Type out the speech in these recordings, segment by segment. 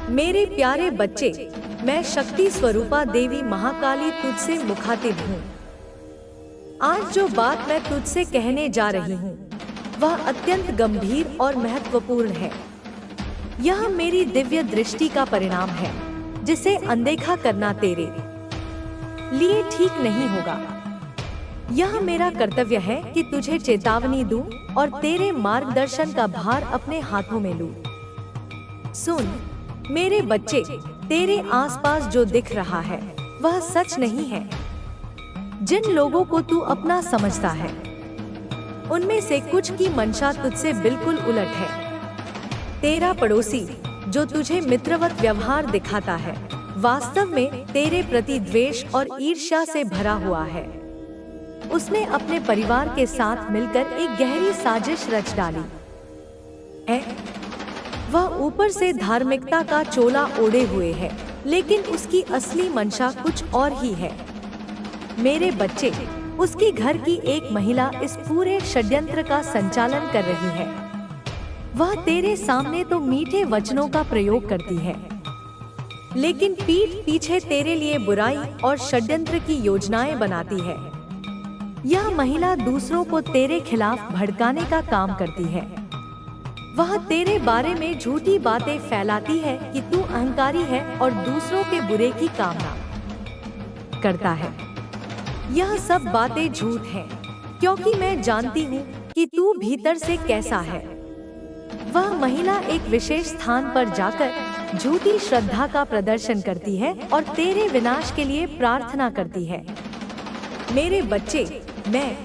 मेरे प्यारे बच्चे, मैं शक्ति स्वरूपा देवी महाकाली तुझसे मुखातिब हूँ। आज जो बात मैं तुझसे कहने जा रही हूँ, वह अत्यंत गंभीर और महत्वपूर्ण है। यह मेरी दिव्य दृष्टि का परिणाम है, जिसे अनदेखा करना तेरे लिए ठीक नहीं होगा। यह मेरा कर्तव्य है कि तुझे चेतावनी दूं और तेरे मार्गदर्शन का भार अपने हाथों में लूं। सुन मेरे बच्चे, तेरे आसपास जो दिख रहा है वह सच नहीं है। जिन लोगों को तू अपना समझता है, उनमें से कुछ की मंशा तुझसे बिल्कुल उलट है। तेरा पड़ोसी जो तुझे मित्रवत व्यवहार दिखाता है, वास्तव में तेरे प्रति द्वेष और ईर्ष्या से भरा हुआ है। उसने अपने परिवार के साथ मिलकर एक गहरी साजिश रच डाली है। वह ऊपर से धार्मिकता का चोला ओढ़े हुए है, लेकिन उसकी असली मंशा कुछ और ही है। मेरे बच्चे, उसकी घर की एक महिला इस पूरे षड्यंत्र का संचालन कर रही है। वह तेरे सामने तो मीठे वचनों का प्रयोग करती है, लेकिन पीठ पीछे तेरे लिए बुराई और षड्यंत्र की योजनाएं बनाती है। यह महिला दूसरों को तेरे खिलाफ भड़काने का काम करती है। वह तेरे बारे में झूठी बातें फैलाती है कि तू अहंकारी है और दूसरों के बुरे की कामना करता है। यह सब बातें झूठ हैं, क्योंकि मैं जानती हूँ कि तू भीतर से कैसा है। वह महिला एक विशेष स्थान पर जाकर झूठी श्रद्धा का प्रदर्शन करती है और तेरे विनाश के लिए प्रार्थना करती है। मेरे बच्चे, मैं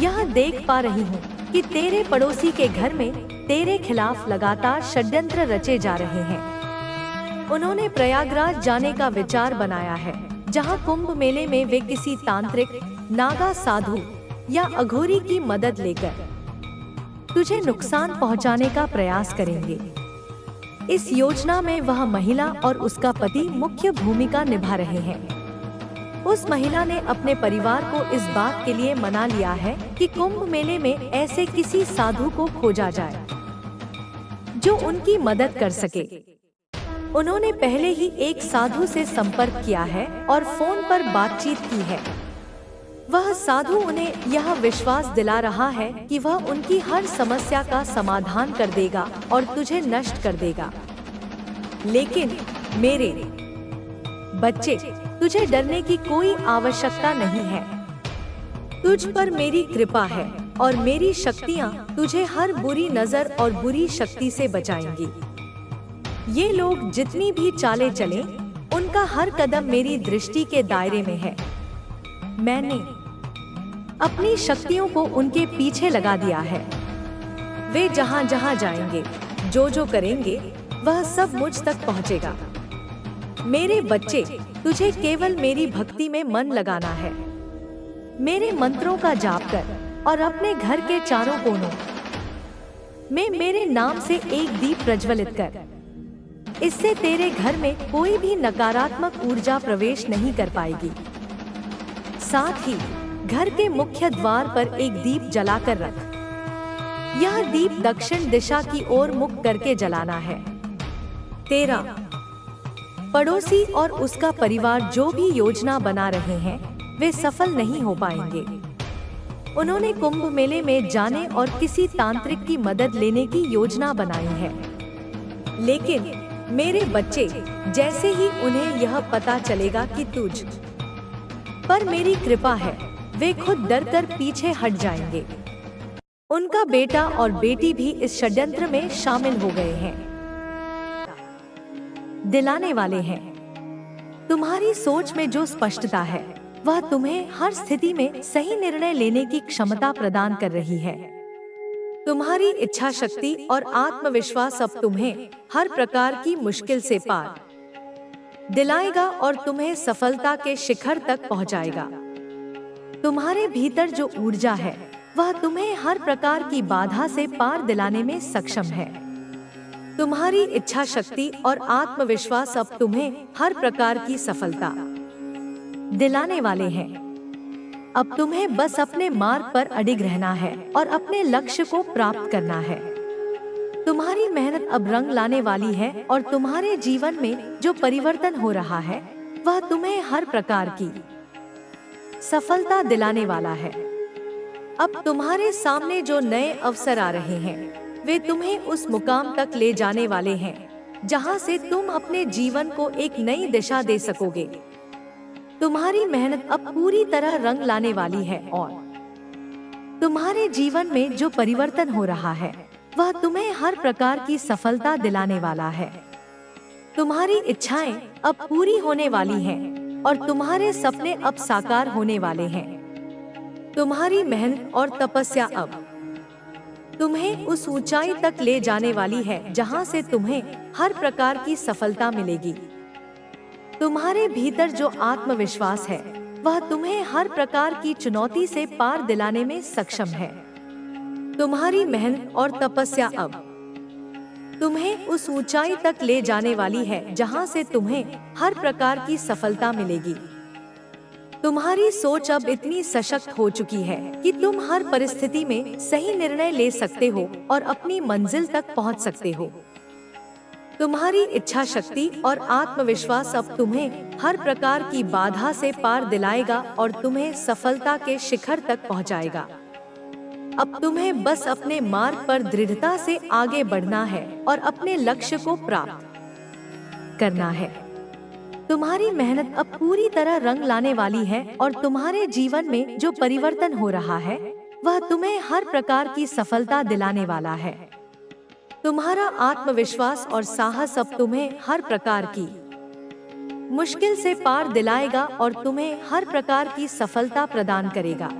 यह देख पा रही हूँ कि तेरे पड़ोसी के घर में तेरे खिलाफ लगातार षड्यंत्र रचे जा रहे हैं। उन्होंने प्रयागराज जाने का विचार बनाया है, जहां कुंभ मेले में वे किसी तांत्रिक, नागा साधु या अघोरी की मदद लेकर तुझे नुकसान पहुंचाने का प्रयास करेंगे। इस योजना में वह महिला और उसका पति मुख्य भूमिका निभा रहे हैं। उस महिला ने अपने परिवार को इस बात के लिए मना लिया है कि कुंभ मेले में ऐसे किसी साधु को खोजा जाए जो उनकी मदद कर सके। उन्होंने पहले ही एक साधु से संपर्क किया है और फोन पर बातचीत की है। वह साधु उन्हें यह विश्वास दिला रहा है कि वह उनकी हर समस्या का समाधान कर देगा और तुझे नष्ट कर देगा। लेकिन मेरे बच्चे, तुझे डरने की कोई आवश्यकता नहीं है। तुझ पर मेरी कृपा है और मेरी शक्तियाँ तुझे हर बुरी नजर और बुरी शक्ति से बचाएंगी। ये लोग जितनी भी चालें चलें, उनका हर कदम मेरी दृष्टि के दायरे में है। मैंने अपनी शक्तियों को उनके पीछे लगा दिया है। वे जहाँ जहाँ जाएंगे, जो जो करेंगे, वह सब मुझ तक पहुँचेगा। मेरे बच्चे, तुझे केवल मेरी भक्ति में मन लगाना है। मेरे मंत्रों का जाप कर और अपने घर के चारों कोनों में मेरे नाम से एक दीप प्रज्वलित कर। इससे तेरे घर में कोई भी नकारात्मक ऊर्जा प्रवेश नहीं कर पाएगी। साथ ही घर के मुख्य द्वार पर एक दीप जलाकर रख। यह दीप दक्षिण दिशा की ओर मुख करके जलाना है। तेरा पड़ोसी और उसका परिवार जो भी योजना बना रहे हैं, वे सफल नहीं हो पाएंगे। उन्होंने कुंभ मेले में जाने और किसी तांत्रिक की मदद लेने की योजना बनाई है। लेकिन मेरे बच्चे, जैसे ही उन्हें यह पता चलेगा कि तुझ पर मेरी कृपा है, वे खुद डरकर पीछे हट जाएंगे। उनका बेटा और बेटी भी इस षड्यंत्र में शामिल हो गए हैं। दिलाने वाले हैं। तुम्हारी सोच में जो स्पष्टता है, वह तुम्हें हर स्थिति में सही निर्णय लेने की क्षमता प्रदान कर रही है। तुम्हारी इच्छा शक्ति और आत्मविश्वास अब तुम्हें हर प्रकार की मुश्किल से पार दिलाएगा और तुम्हें सफलता के शिखर तक पहुंचाएगा। तुम्हारे भीतर जो ऊर्जा है, वह तुम्हें हर प्रकार की बाधा से पार दिलाने में सक्षम है। तुम्हारी इच्छा शक्ति और आत्मविश्वास अब तुम्हें हर प्रकार की सफलता दिलाने वाले हैं। अब तुम्हें बस अपने मार्ग पर अडिग रहना है और अपने लक्ष्य को प्राप्त करना है। तुम्हारी मेहनत अब रंग लाने वाली है और तुम्हारे जीवन में जो परिवर्तन हो रहा है वह तुम्हें हर प्रकार की सफलता दिलाने वाला है। अब तुम्हारे सामने जो नए अवसर आ रहे हैं वे तुम्हें उस मुकाम तक ले जाने वाले हैं जहां से तुम अपने जीवन को एक नई दिशा दे सकोगे। तुम्हारी मेहनत अब पूरी तरह रंग लाने वाली है और तुम्हारे जीवन में जो परिवर्तन हो रहा है वह तुम्हें हर प्रकार की सफलता दिलाने वाला है। तुम्हारी इच्छाएं अब पूरी होने वाली हैं और तुम्हारे सपने अब साकार होने वाले हैं। तुम्हारी मेहनत और तपस्या अब तुम्हें उस ऊंचाई तक ले जाने वाली है जहां से तुम्हें हर प्रकार की सफलता मिलेगी। तुम्हारे भीतर जो आत्मविश्वास है वह तुम्हें हर प्रकार की चुनौती से पार दिलाने में सक्षम है। तुम्हारी मेहनत और तपस्या अब तुम्हें उस ऊंचाई तक ले जाने वाली है जहां से तुम्हें हर प्रकार की सफलता मिलेगी। तुम्हारी सोच अब इतनी सशक्त हो चुकी है कि तुम हर परिस्थिति में सही निर्णय ले सकते हो और अपनी मंजिल तक पहुंच सकते हो। तुम्हारी इच्छा शक्ति और आत्मविश्वास अब तुम्हें हर प्रकार की बाधा से पार दिलाएगा और तुम्हें सफलता के शिखर तक पहुंचाएगा। अब तुम्हें बस अपने मार्ग पर दृढ़ता से आगे बढ़ना है और अपने लक्ष्य को प्राप्त करना है। तुम्हारी मेहनत अब पूरी तरह रंग लाने वाली है और तुम्हारे जीवन में जो परिवर्तन हो रहा है वह तुम्हें हर प्रकार की सफलता दिलाने वाला है। तुम्हारा आत्मविश्वास और साहस अब तुम्हें हर प्रकार की मुश्किल से पार दिलाएगा और तुम्हें हर प्रकार की सफलता प्रदान करेगा।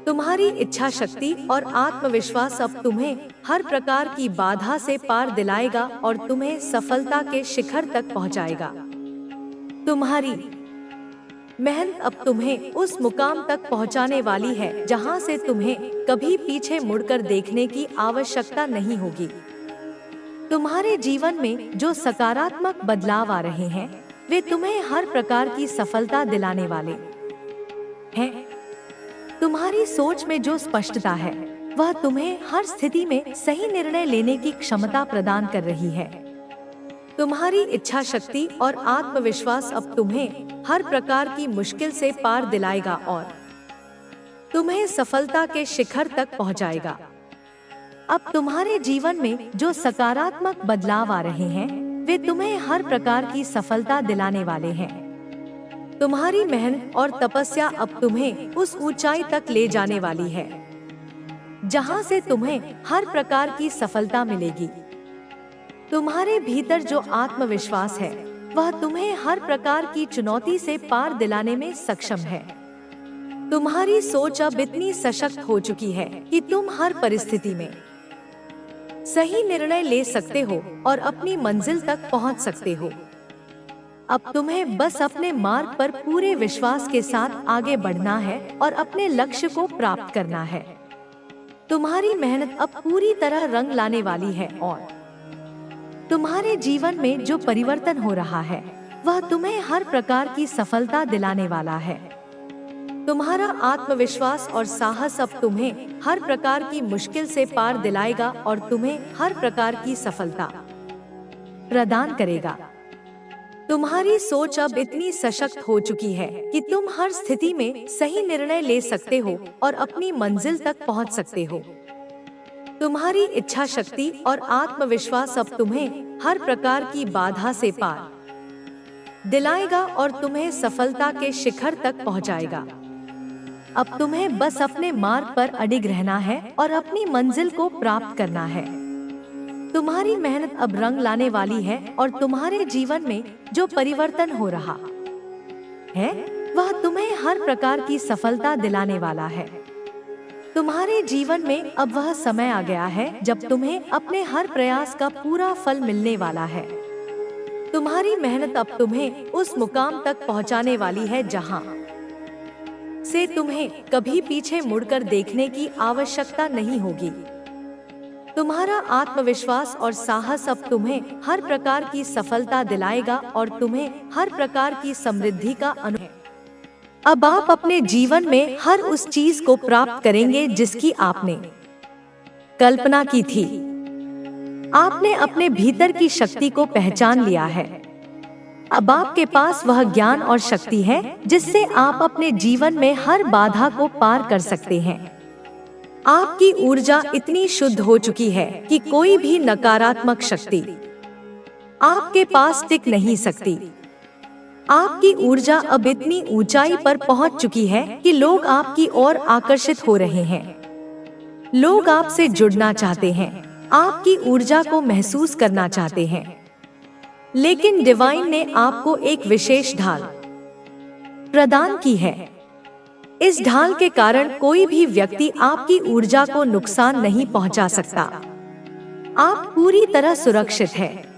तुम्हारी इच्छा शक्ति और आत्मविश्वास अब तुम्हें हर प्रकार की बाधा से पार दिलाएगा और तुम्हें सफलता के शिखर तक पहुंचाएगा। तुम्हारी मेहनत अब तुम्हें उस मुकाम तक पहुंचाने वाली है जहां से तुम्हें कभी पीछे मुड़कर देखने की आवश्यकता नहीं होगी। तुम्हारे जीवन में जो सकारात्मक बदलाव आ रहे हैं वे तुम्हें हर प्रकार की सफलता दिलाने वाले हैं। तुम्हारी सोच में जो स्पष्टता है वह तुम्हें हर स्थिति में सही निर्णय लेने की क्षमता प्रदान कर रही है। तुम्हारी इच्छा शक्ति और आत्मविश्वास अब तुम्हें हर प्रकार की मुश्किल से पार दिलाएगा और तुम्हें सफलता के शिखर तक पहुंचाएगा। अब तुम्हारे जीवन में जो सकारात्मक बदलाव आ रहे हैं वे तुम्हें हर प्रकार की सफलता दिलाने वाले हैं। तुम्हारी मेहनत और तपस्या अब तुम्हें उस ऊंचाई तक ले जाने वाली है जहां से तुम्हें हर प्रकार की सफलता मिलेगी। तुम्हारे भीतर जो आत्मविश्वास है वह तुम्हें हर प्रकार की चुनौती से पार दिलाने में सक्षम है। तुम्हारी सोच अब इतनी सशक्त हो चुकी है कि तुम हर परिस्थिति में सही निर्णय ले सकते हो और अपनी मंजिल तक पहुंच सकते हो। अब तुम्हें बस अपने मार्ग पर पूरे विश्वास के साथ आगे बढ़ना है और अपने लक्ष्य को प्राप्त करना है। तुम्हारी मेहनत अब पूरी तरह रंग लाने वाली है और तुम्हारे जीवन में जो परिवर्तन हो रहा है वह तुम्हें हर प्रकार की सफलता दिलाने वाला है। तुम्हारा आत्मविश्वास और साहस अब तुम्हें हर प्रकार की मुश्किल से पार दिलाएगा और तुम्हें हर प्रकार की सफलता प्रदान करेगा। तुम्हारी सोच अब इतनी सशक्त हो चुकी है कि तुम हर स्थिति में सही निर्णय ले सकते हो और अपनी मंजिल तक पहुंच सकते हो। तुम्हारी इच्छा शक्ति और आत्मविश्वास अब तुम्हें हर प्रकार की बाधा से पार दिलाएगा और तुम्हें सफलता के शिखर तक पहुंचाएगा। अब तुम्हें बस अपने मार्ग पर अडिग रहना है और अपनी मंजिल को प्राप्त करना है। तुम्हारी मेहनत अब रंग लाने वाली है और तुम्हारे जीवन में जो परिवर्तन हो रहा है वह तुम्हें हर प्रकार की सफलता दिलाने वाला है। तुम्हारे जीवन में अब वह समय आ गया है जब तुम्हें अपने हर प्रयास का पूरा फल मिलने वाला है। तुम्हारी मेहनत अब तुम्हें उस मुकाम तक पहुंचाने वाली है जहां से तुम्हें कभी पीछे मुड़कर देखने की आवश्यकता नहीं होगी। तुम्हारा आत्मविश्वास और साहस अब तुम्हें हर प्रकार की सफलता दिलाएगा और तुम्हें हर प्रकार की समृद्धि का अनुभव। अब आप अपने जीवन में हर उस चीज को प्राप्त करेंगे जिसकी आपने कल्पना की थी। आपने अपने भीतर की शक्ति को पहचान लिया है। अब आपके पास वह ज्ञान और शक्ति है जिससे आप अपने जीवन में हर बाधा को पार कर सकते हैं। आपकी ऊर्जा इतनी शुद्ध हो चुकी है कि कोई भी नकारात्मक शक्ति आपके पास टिक नहीं सकती। आपकी ऊर्जा अब इतनी ऊंचाई पर पहुंच चुकी है कि लोग आपकी ओर आकर्षित हो रहे हैं। लोग आपसे जुड़ना चाहते हैं, आपकी ऊर्जा को महसूस करना चाहते हैं। लेकिन डिवाइन ने आपको एक विशेष ढाल प्रदान की है। इस ढाल के कारण कोई भी व्यक्ति आपकी ऊर्जा को नुकसान नहीं पहुंचा सकता। आप पूरी तरह सुरक्षित हैं।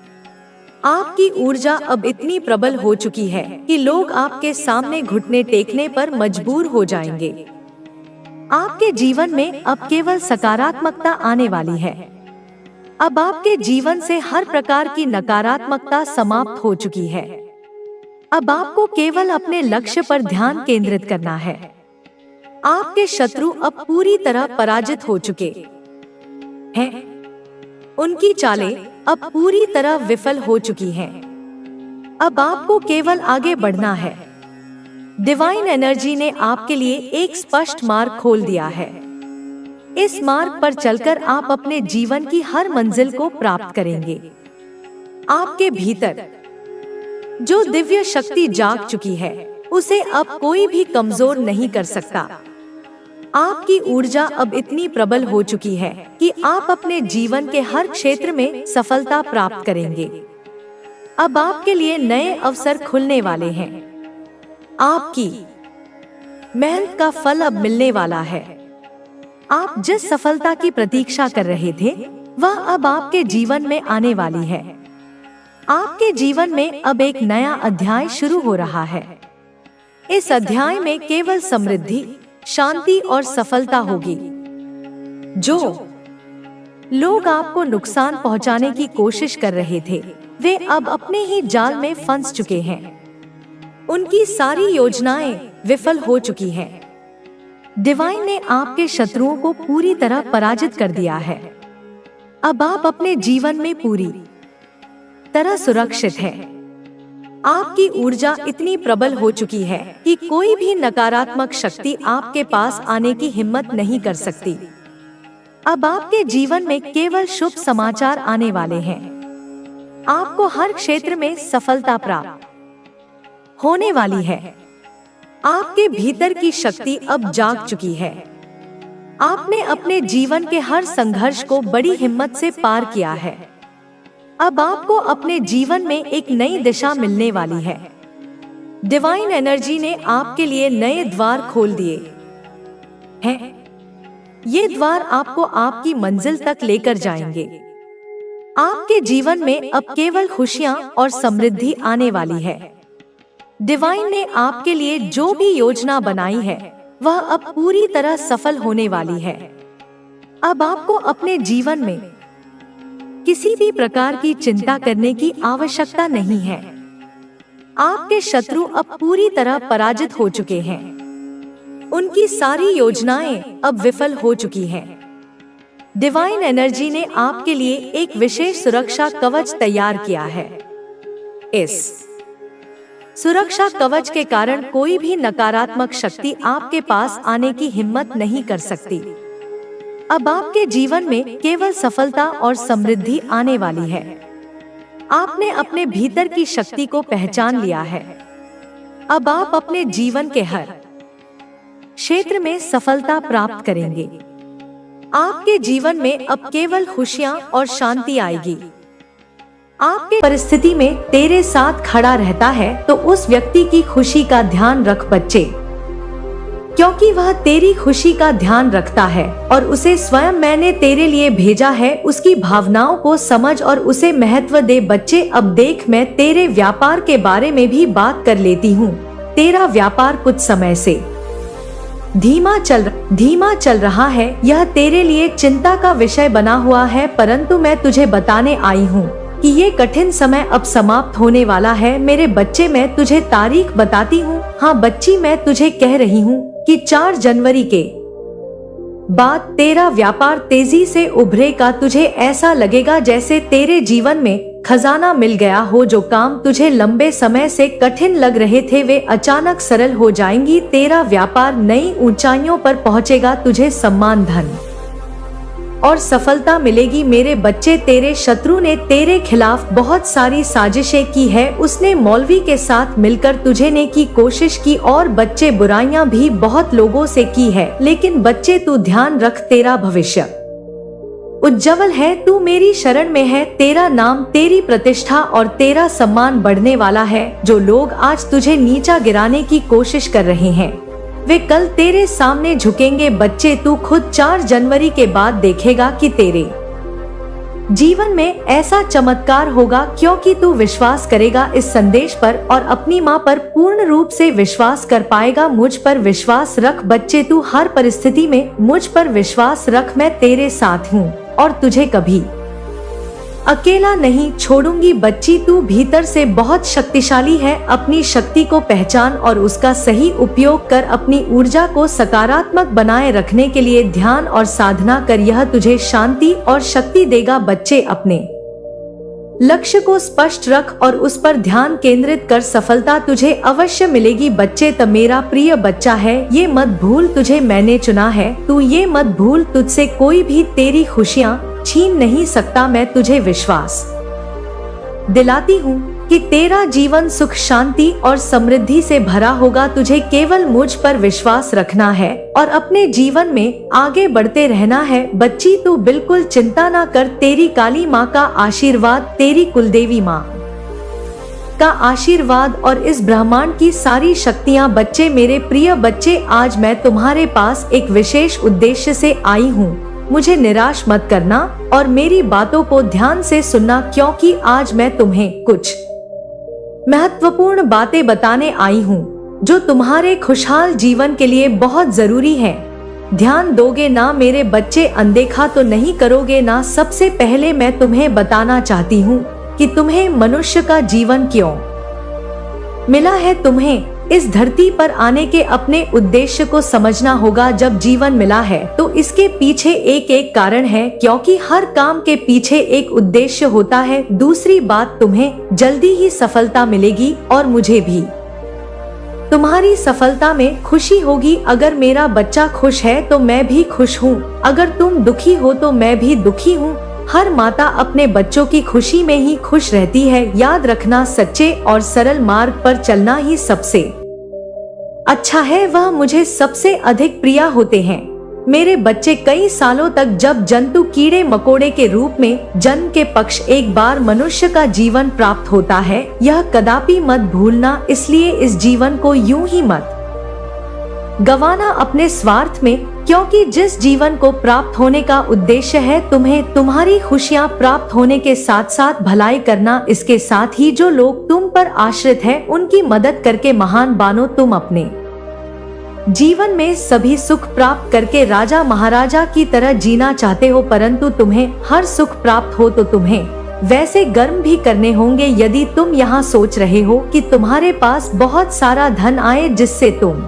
आपकी ऊर्जा अब इतनी प्रबल हो चुकी है कि लोग आपके सामने घुटने टेकने पर मजबूर हो जाएंगे। आपके जीवन में अब केवल सकारात्मकता आने वाली है। अब आपके जीवन से हर प्रकार की नकारात्मकता समाप्त हो चुकी है। अब आपको केवल अपने लक्ष्य पर ध्यान केंद्रित करना है। आपके शत्रु अब पूरी तरह पराजित हो चुके हैं। उनकी चालें अब पूरी तरह विफल हो चुकी हैं। अब आपको केवल आगे बढ़ना है। डिवाइन एनर्जी ने आपके लिए एक स्पष्ट मार्ग खोल दिया है। इस मार्ग पर चलकर आप अपने जीवन की हर मंजिल को प्राप्त करेंगे। आपके भीतर जो दिव्य शक्ति जाग चुकी है, उसे अब कोई भी कमजोर नहीं कर सकता। आपकी ऊर्जा अब इतनी प्रबल हो चुकी है कि आप अपने जीवन के हर क्षेत्र में सफलता प्राप्त करेंगे। अब आपके लिए नए अवसर खुलने वाले हैं। आपकी मेहनत का फल अब मिलने वाला है। आप जिस सफलता की प्रतीक्षा कर रहे थे, वह अब आपके जीवन में आने वाली है। आपके जीवन में अब एक नया अध्याय शुरू हो रहा है। इस अध्याय में केवल समृद्धि, शांति और सफलता होगी। जो लोग आपको नुकसान पहुंचाने की कोशिश कर रहे थे, वे अब अपने ही जाल में फंस चुके हैं। उनकी सारी योजनाएं विफल हो चुकी हैं। डिवाइन ने आपके शत्रुओं को पूरी तरह पराजित कर दिया है। अब आप अपने जीवन में पूरी तरह सुरक्षित हैं। आपकी ऊर्जा इतनी प्रबल हो चुकी है कि कोई भी नकारात्मक शक्ति आपके पास आने की हिम्मत नहीं कर सकती। अब आपके जीवन में केवल शुभ समाचार आने वाले हैं। आपको हर क्षेत्र में सफलता प्राप्त होने वाली है। आपके भीतर की शक्ति अब जाग चुकी है। आपने अपने जीवन के हर संघर्ष को बड़ी हिम्मत से पार किया है। अब आपको अपने जीवन में एक नई दिशा मिलने वाली है। डिवाइन एनर्जी ने आपके लिए नए द्वार खोल दिए हैं। ये द्वार आपको आपकी मंजिल तक लेकर जाएंगे। आपके जीवन में अब केवल खुशियां और समृद्धि आने वाली है। डिवाइन ने आपके लिए जो भी योजना बनाई है, वह अब पूरी तरह सफल होने वाली है। अब आपको अपने जीवन में किसी भी प्रकार की चिंता करने की आवश्यकता नहीं है। आपके शत्रु अब पूरी तरह पराजित हो चुके हैं। उनकी सारी योजनाएं अब विफल हो चुकी हैं। डिवाइन एनर्जी ने आपके लिए एक विशेष सुरक्षा कवच तैयार किया है। इस सुरक्षा कवच के कारण कोई भी नकारात्मक शक्ति आपके पास आने की हिम्मत नहीं कर सकती। अब आपके जीवन में केवल सफलता और समृद्धि आने वाली है। आपने अपने भीतर की शक्ति को पहचान लिया है। अब आप अपने जीवन के हर क्षेत्र में सफलता प्राप्त करेंगे। आपके जीवन में अब केवल खुशियां और शांति आएगी। आपके परिस्थिति में तेरे साथ खड़ा रहता है तो उस व्यक्ति की खुशी का ध्यान रख बच्चे, क्योंकि वह तेरी खुशी का ध्यान रखता है और उसे स्वयं मैंने तेरे लिए भेजा है। उसकी भावनाओं को समझ और उसे महत्व दे बच्चे। अब देख, मैं तेरे व्यापार के बारे में भी बात कर लेती हूँ। तेरा व्यापार कुछ समय से धीमा चल रहा है। यह तेरे लिए चिंता का विषय बना हुआ है, परंतु मैं तुझे बताने आई हूँ कि ये कठिन समय अब समाप्त होने वाला है। मेरे बच्चे, मैं तुझे तारीख बताती हूँ। हाँ बच्ची, मैं तुझे कह रही हूँ कि 4 जनवरी के बात तेरा व्यापार तेजी से उभरेगा। तुझे ऐसा लगेगा जैसे तेरे जीवन में खजाना मिल गया हो। जो काम तुझे लंबे समय से कठिन लग रहे थे वे अचानक सरल हो जाएंगी। तेरा व्यापार नई ऊंचाइयों पर पहुंचेगा। तुझे सम्मान, धन और सफलता मिलेगी। मेरे बच्चे, तेरे शत्रु ने तेरे खिलाफ बहुत सारी साजिशें की है। उसने मौलवी के साथ मिलकर तुझे ने की कोशिश की और बच्चे बुराइयां भी बहुत लोगों से की है। लेकिन बच्चे तू ध्यान रख, तेरा भविष्य उज्जवल है। तू मेरी शरण में है। तेरा नाम, तेरी प्रतिष्ठा और तेरा सम्मान बढ़ने वाला है। जो लोग आज तुझे नीचा गिराने की कोशिश कर रहे हैं वे कल तेरे सामने झुकेंगे। बच्चे, तू खुद 4 जनवरी के बाद देखेगा कि तेरे जीवन में ऐसा चमत्कार होगा, क्योंकि तू विश्वास करेगा इस संदेश पर और अपनी माँ पर पूर्ण रूप से विश्वास कर पाएगा। मुझ पर विश्वास रख बच्चे, तू हर परिस्थिति में मुझ पर विश्वास रख। मैं तेरे साथ हूँ और तुझे कभी अकेला नहीं छोड़ूंगी। बच्ची, तू भीतर से बहुत शक्तिशाली है। अपनी शक्ति को पहचान और उसका सही उपयोग कर। अपनी ऊर्जा को सकारात्मक बनाए रखने के लिए ध्यान और साधना कर। यह तुझे शांति और शक्ति देगा। बच्चे, अपने लक्ष्य को स्पष्ट रख और उस पर ध्यान केंद्रित कर। सफलता तुझे अवश्य मिलेगी। बच्चे, तब मेरा प्रिय बच्चा है, ये मत भूल तुझे मैंने चुना है। तू ये मत भूल, तुझसे कोई भी तेरी खुशियाँ छीन नहीं सकता। मैं तुझे विश्वास दिलाती हूँ कि तेरा जीवन सुख, शांति और समृद्धि से भरा होगा। तुझे केवल मुझ पर विश्वास रखना है और अपने जीवन में आगे बढ़ते रहना है। बच्ची, तू बिल्कुल चिंता ना कर। तेरी काली माँ का आशीर्वाद, तेरी कुलदेवी माँ का आशीर्वाद और इस ब्रह्मांड की सारी शक्तियाँ। बच्चे, मेरे प्रिय बच्चे, आज मैं तुम्हारे पास एक विशेष उद्देश्य से आई हूँ। मुझे निराश मत करना और मेरी बातों को ध्यान से सुनना, क्योंकि आज मैं तुम्हें कुछ महत्वपूर्ण बातें बताने आई हूँ जो तुम्हारे खुशहाल जीवन के लिए बहुत जरूरी है। ध्यान दोगे ना मेरे बच्चे? अनदेखा तो नहीं करोगे ना? सबसे पहले मैं तुम्हें बताना चाहती हूँ कि तुम्हें मनुष्य का जीवन क्यों मिला है। तुम्हें इस धरती पर आने के अपने उद्देश्य को समझना होगा। जब जीवन मिला है तो इसके पीछे एक कारण है, क्योंकि हर काम के पीछे एक उद्देश्य होता है। दूसरी बात, तुम्हें जल्दी ही सफलता मिलेगी और मुझे भी तुम्हारी सफलता में खुशी होगी। अगर मेरा बच्चा खुश है तो मैं भी खुश हूँ। अगर तुम दुखी हो तो मैं भी दुखी हूँ। हर माता अपने बच्चों की खुशी में ही खुश रहती है। याद रखना, सच्चे और सरल मार्ग पर चलना ही सबसे अच्छा है। वह मुझे सबसे अधिक प्रिय होते हैं। मेरे बच्चे, कई सालों तक जब जंतु कीड़े मकोड़े के रूप में जन्म के पक्ष एक बार मनुष्य का जीवन प्राप्त होता है, यह कदापि मत भूलना। इसलिए इस जीवन को यूं ही मत गंवाना अपने स्वार्थ में, क्योंकि जिस जीवन को प्राप्त होने का उद्देश्य है तुम्हें तुम्हारी खुशियां प्राप्त होने के साथ साथ भलाई करना। इसके साथ ही जो लोग तुम पर आश्रित हैं उनकी मदद करके महान बनो। तुम अपने जीवन में सभी सुख प्राप्त करके राजा महाराजा की तरह जीना चाहते हो, परंतु तुम्हें हर सुख प्राप्त हो तो तुम्हें वैसे कर्म भी करने होंगे। यदि तुम यहाँ सोच रहे हो कि तुम्हारे पास बहुत सारा धन आए जिससे तुम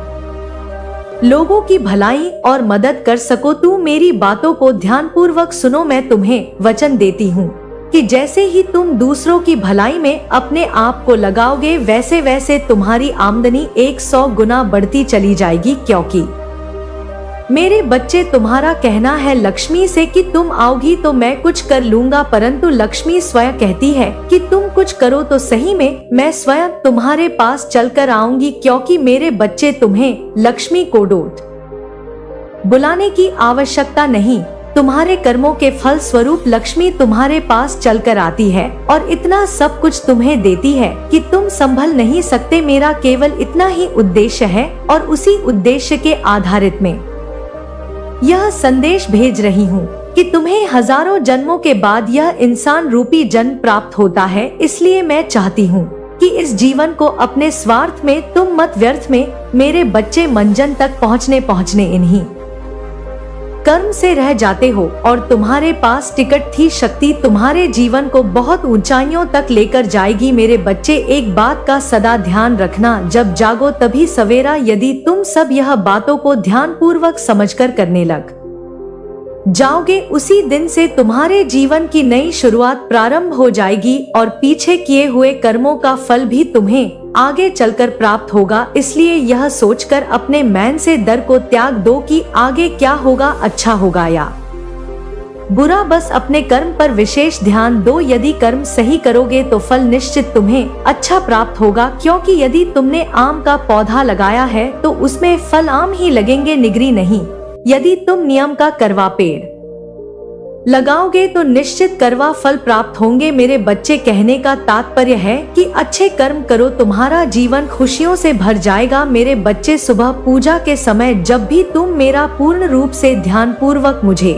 लोगों की भलाई और मदद कर सको, तू मेरी बातों को ध्यानपूर्वक सुनो। मैं तुम्हें वचन देती हूँ कि जैसे ही तुम दूसरों की भलाई में अपने आप को लगाओगे, वैसे वैसे तुम्हारी आमदनी 100 गुना बढ़ती चली जाएगी। क्योंकि मेरे बच्चे, तुम्हारा कहना है लक्ष्मी से कि तुम आओगी तो मैं कुछ कर लूंगा, परंतु लक्ष्मी स्वयं कहती है कि तुम कुछ करो तो सही में मैं स्वयं तुम्हारे पास चलकर आऊंगी। क्योंकि मेरे बच्चे, तुम्हें लक्ष्मी को डोट बुलाने की आवश्यकता नहीं। तुम्हारे कर्मों के फल स्वरूप लक्ष्मी तुम्हारे पास चलकर आती है और इतना सब कुछ तुम्हें देती है कि तुम संभल नहीं सकते। मेरा केवल इतना ही उद्देश्य है और उसी उद्देश्य के आधारित में यह संदेश भेज रही हूँ कि तुम्हें हजारों जन्मों के बाद यह इंसान रूपी जन्म प्राप्त होता है। इसलिए मैं चाहती हूँ कि इस जीवन को अपने स्वार्थ में तुम मत व्यर्थ में। मेरे बच्चे, मंजन तक पहुँचने इन्हीं कर्म से रह जाते हो और तुम्हारे पास टिकट थी। शक्ति तुम्हारे जीवन को बहुत ऊंचाइयों तक लेकर जाएगी। मेरे बच्चे, एक बात का सदा ध्यान रखना, जब जागो तभी सवेरा। यदि तुम सब यह बातों को ध्यान पूर्वक समझकर करने लग जाओगे उसी दिन से तुम्हारे जीवन की नई शुरुआत प्रारंभ हो जाएगी और पीछे किए हुए कर्मों का फल भी तुम्हें आगे चलकर प्राप्त होगा। इसलिए यह सोचकर अपने मन से डर को त्याग दो कि आगे क्या होगा, अच्छा होगा या बुरा। बस अपने कर्म पर विशेष ध्यान दो। यदि कर्म सही करोगे तो फल निश्चित तुम्हें अच्छा प्राप्त होगा, क्योंकि यदि तुमने आम का पौधा लगाया है तो उसमें फल आम ही लगेंगे, निगरी नहीं। यदि तुम नियम का करवा पेड़ लगाओगे तो निश्चित करवा फल प्राप्त होंगे। मेरे बच्चे, कहने का तात्पर्य है कि अच्छे कर्म करो, तुम्हारा जीवन खुशियों से भर जाएगा। मेरे बच्चे, सुबह पूजा के समय जब भी तुम मेरा पूर्ण रूप से ध्यान पूर्वक मुझे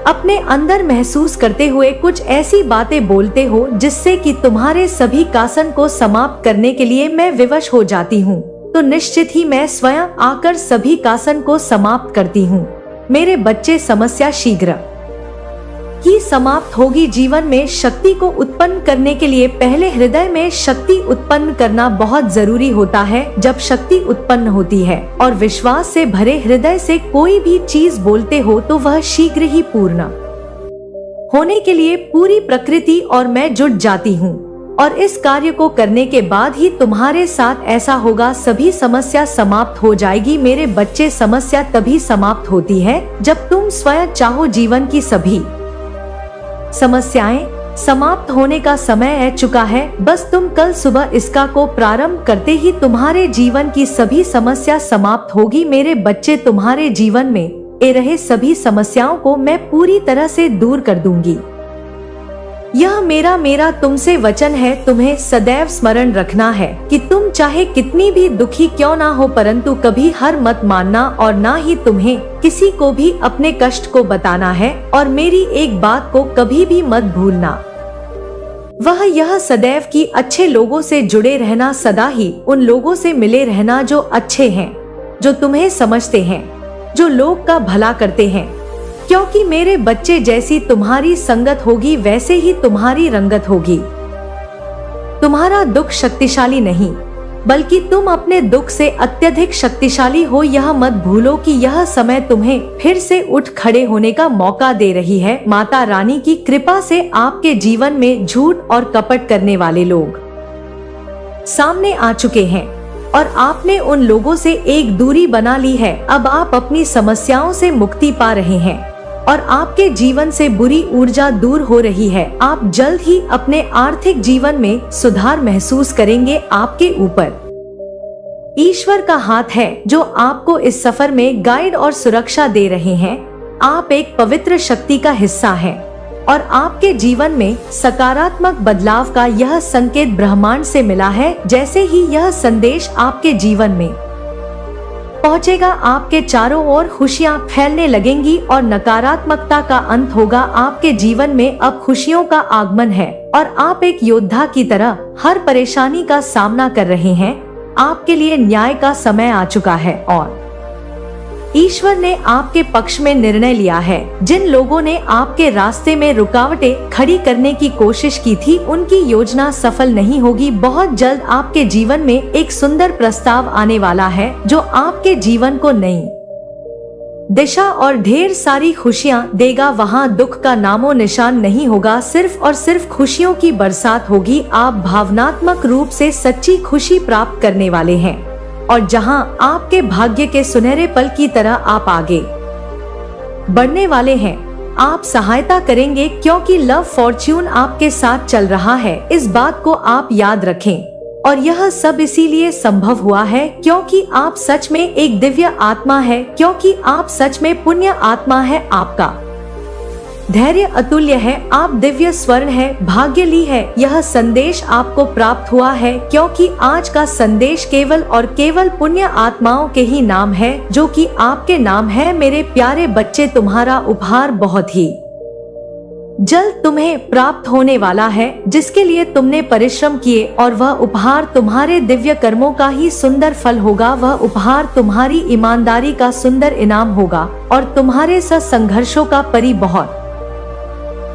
अपने अंदर महसूस करते हुए कुछ ऐसी बातें बोलते हो जिससे कि तुम्हारे सभी कासन को समाप्त करने के लिए मैं विवश हो जाती हूँ, तो निश्चित ही मैं स्वयं आकर सभी कासन को समाप्त करती हूँ। मेरे बच्चे, समस्या शीघ्र ही समाप्त होगी। जीवन में शक्ति को उत्पन्न करने के लिए पहले हृदय में शक्ति उत्पन्न करना बहुत जरूरी होता है। जब शक्ति उत्पन्न होती है और विश्वास से भरे हृदय से कोई भी चीज बोलते हो तो वह शीघ्र ही पूर्ण होने के लिए पूरी प्रकृति और मैं जुट जाती हूँ, और इस कार्य को करने के बाद ही तुम्हारे साथ ऐसा होगा, सभी समस्या समाप्त हो जाएगी। मेरे बच्चे, समस्या तभी समाप्त होती है जब तुम स्वयं चाहो। जीवन की सभी समस्याएं समाप्त होने का समय आ चुका है। बस तुम कल सुबह इसका को प्रारंभ करते ही तुम्हारे जीवन की सभी समस्या समाप्त होगी। मेरे बच्चे, तुम्हारे जीवन में ए रहे सभी समस्याओं को मैं पूरी तरह से दूर कर दूंगी। यह मेरा तुमसे वचन है। तुम्हें सदैव स्मरण रखना है कि तुम चाहे कितनी भी दुखी क्यों ना हो, परंतु कभी हार मत मानना और ना ही तुम्हें किसी को भी अपने कष्ट को बताना है। और मेरी एक बात को कभी भी मत भूलना, वह यह सदैव कि अच्छे लोगों से जुड़े रहना, सदा ही उन लोगों से मिले रहना जो अच्छे हैं, जो तुम्हें समझते हैं, जो लोग का भला करते हैं। क्योंकि मेरे बच्चे, जैसी तुम्हारी संगत होगी वैसे ही तुम्हारी रंगत होगी। तुम्हारा दुख शक्तिशाली नहीं, बल्कि तुम अपने दुख से अत्यधिक शक्तिशाली हो। यह मत भूलो कि यह समय तुम्हें फिर से उठ खड़े होने का मौका दे रही है। माता रानी की कृपा से आपके जीवन में झूठ और कपट करने वाले लोग सामने आ चुके हैं और आपने उन लोगों से एक दूरी बना ली है। अब आप अपनी समस्याओं से मुक्ति पा रहे हैं और आपके जीवन से बुरी ऊर्जा दूर हो रही है। आप जल्द ही अपने आर्थिक जीवन में सुधार महसूस करेंगे। आपके ऊपर ईश्वर का हाथ है जो आपको इस सफर में गाइड और सुरक्षा दे रहे हैं। आप एक पवित्र शक्ति का हिस्सा हैं और आपके जीवन में सकारात्मक बदलाव का यह संकेत ब्रह्मांड से मिला है। जैसे ही यह संदेश आपके जीवन में पहुंचेगा, आपके चारों ओर खुशियां फैलने लगेंगी और नकारात्मकता का अंत होगा। आपके जीवन में अब खुशियों का आगमन है और आप एक योद्धा की तरह हर परेशानी का सामना कर रहे हैं। आपके लिए न्याय का समय आ चुका है और ईश्वर ने आपके पक्ष में निर्णय लिया है। जिन लोगों ने आपके रास्ते में रुकावटें खड़ी करने की कोशिश की थी, उनकी योजना सफल नहीं होगी। बहुत जल्द आपके जीवन में एक सुंदर प्रस्ताव आने वाला है जो आपके जीवन को नई दिशा और ढेर सारी खुशियां देगा। वहां दुख का नामो निशान नहीं होगा, सिर्फ और सिर्फ खुशियों की बरसात होगी। आप भावनात्मक रूप से सच्ची खुशी प्राप्त करने वाले हैं और जहां आपके भाग्य के सुनहरे पल की तरह आप आगे बढ़ने वाले हैं। आप सहायता करेंगे क्योंकि लव फॉर्च्यून आपके साथ चल रहा है। इस बात को आप याद रखें और यह सब इसीलिए संभव हुआ है क्योंकि आप सच में एक दिव्य आत्मा है, क्योंकि आप सच में पुण्य आत्मा है। आपका धैर्य अतुल्य है, आप दिव्य स्वर्ण है, भाग्यशाली है। यह संदेश आपको प्राप्त हुआ है क्योंकि आज का संदेश केवल और केवल पुण्य आत्माओं के ही नाम है, जो कि आपके नाम है। मेरे प्यारे बच्चे, तुम्हारा उपहार बहुत ही जल्द तुम्हें प्राप्त होने वाला है, जिसके लिए तुमने परिश्रम किए, और वह उपहार तुम्हारे दिव्य कर्मों का ही सुंदर फल होगा। वह उपहार तुम्हारी ईमानदारी का सुंदर इनाम होगा और तुम्हारे संघर्षों का परी बहुत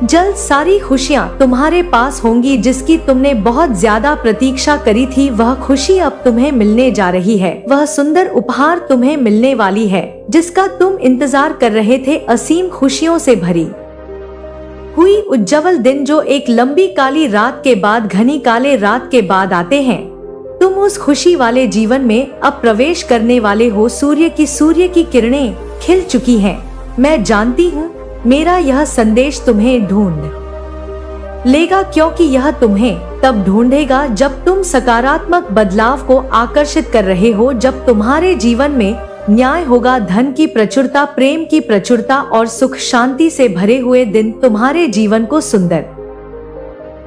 जल्द सारी खुशियाँ तुम्हारे पास होंगी। जिसकी तुमने बहुत ज्यादा प्रतीक्षा करी थी, वह खुशी अब तुम्हें मिलने जा रही है। वह सुंदर उपहार तुम्हें मिलने वाली है जिसका तुम इंतजार कर रहे थे। असीम खुशियों से भरी हुई उज्जवल दिन जो एक लंबी काली रात के बाद, घनी काले रात के बाद आते हैं। तुम उस खुशी वाले जीवन में अब प्रवेश करने वाले हो। सूर्य की किरणें खिल चुकी हैं। मैं जानती हूँ मेरा यह संदेश तुम्हें ढूंढ लेगा, क्योंकि यह तुम्हें तब ढूंढेगा जब तुम सकारात्मक बदलाव को आकर्षित कर रहे हो, जब तुम्हारे जीवन में न्याय होगा, धन की प्रचुरता, प्रेम की प्रचुरता और सुख शांति से भरे हुए दिन तुम्हारे जीवन को सुंदर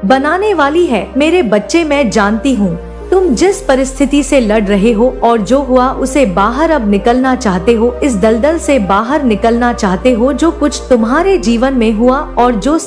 बनाने वाली है। मेरे बच्चे, मैं जानती हूँ तुम जिस परिस्थिति से लड़ रहे हो और जो हुआ उसे बाहर अब निकलना चाहते हो। इस दलदल से बाहर निकलना चाहते हो। जो कुछ तुम्हारे जीवन में हुआ और जो